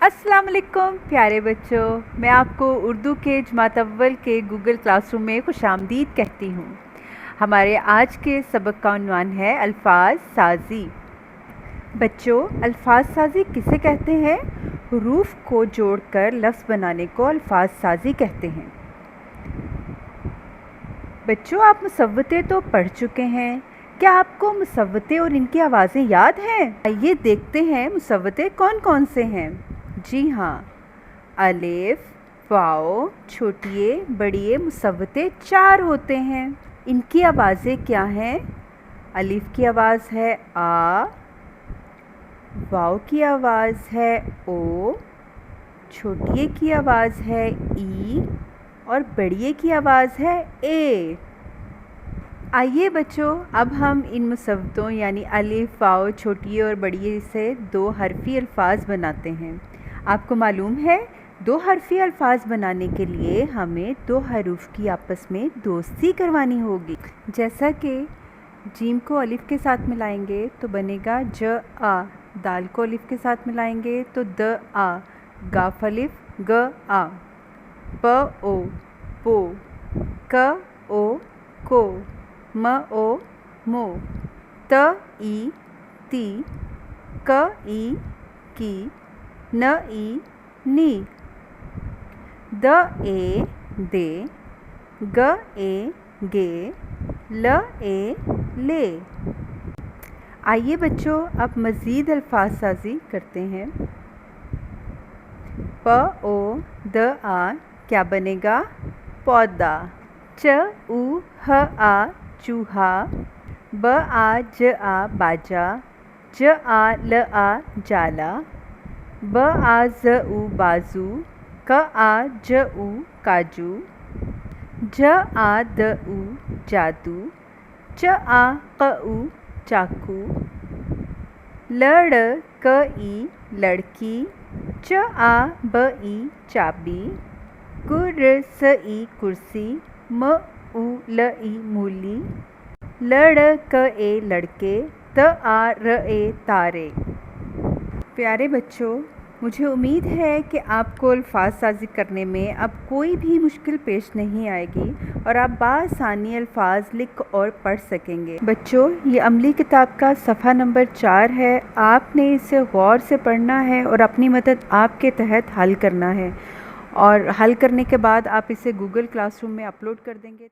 अस्सलाम वालेकुम प्यारे बच्चों, मैं आपको उर्दू के जमात अव्वल के गूगल क्लासरूम में खुशामदीद कहती हूँ। हमारे आज के सबक का उन्वान है अल्फाज साजी। बच्चों, अल्फाज साजी किसे कहते हैं? हरूफ को जोड़कर लफ्ज़ बनाने को अल्फाज साजी कहते हैं। बच्चों, आप मुसव्वतें तो पढ़ चुके हैं। क्या आपको मुसव्वतें और इनकी आवाज़ें याद हैं? आइए देखते हैं मुसव्वतें कौन कौन से हैं। जी हाँ, अलिफ, वाओ, छोटिए बड़िए मुसव्वतें 4 होते हैं। इनकी आवाज़ें क्या हैं? अलिफ की आवाज़ है आ, वाओ की आवाज़ है ओ, छोटिए की आवाज़ है ई और बड़िए की आवाज़ है ए। आइए बच्चों, अब हम इन मुसव्वतों यानी अलिफ, वाओ, छोटिए और बड़िए से 2 हरफ़ी अल्फाज बनाते हैं। आपको मालूम है 2 हरफ़ी अल्फाज बनाने के लिए हमें 2 हरूफ की आपस में दोस्ती करवानी होगी। जैसा कि जीम को अलिफ के साथ मिलाएंगे तो बनेगा ज आ, दाल को अलिफ के साथ मिलाएंगे तो द आ, गाफ अलिफ ग आ, प ओ पो, क ओ को, म ओ मो, त ई ती, क ई की, न ई नी, द ए दे, ग ए गे, ल ए ले। आइए बच्चों, अब मज़ीद अल्फाज साजी करते हैं। प ओ द आ क्या बनेगा? पौधा। च ऊ ह आ चूहा, ब आ ज आ बाजा, ज आ ल आ जाला, ब आ ज ऊ बाजू, क आ ज ऊ काजू, ज आ द ऊ जादू, च आ क ऊ चाकू, ल ड़ क ई लड़की, च आ ब ई चाबी, कु र स ई कुर्सी, म उ ल ई मूली, ल ड़ क ए लड़के, त आ र ए तारे। प्यारे बच्चों, मुझे उम्मीद है कि आपको अल्फाज साजी करने में अब कोई भी मुश्किल पेश नहीं आएगी और आप बासानी अल्फाज लिख और पढ़ सकेंगे। बच्चों, ये अमली किताब का सफ़ा नंबर 4 है। आपने इसे गौर से पढ़ना है और अपनी मदद आपके तहत हल करना है और हल करने के बाद आप इसे गूगल क्लासरूम में अपलोड कर देंगे।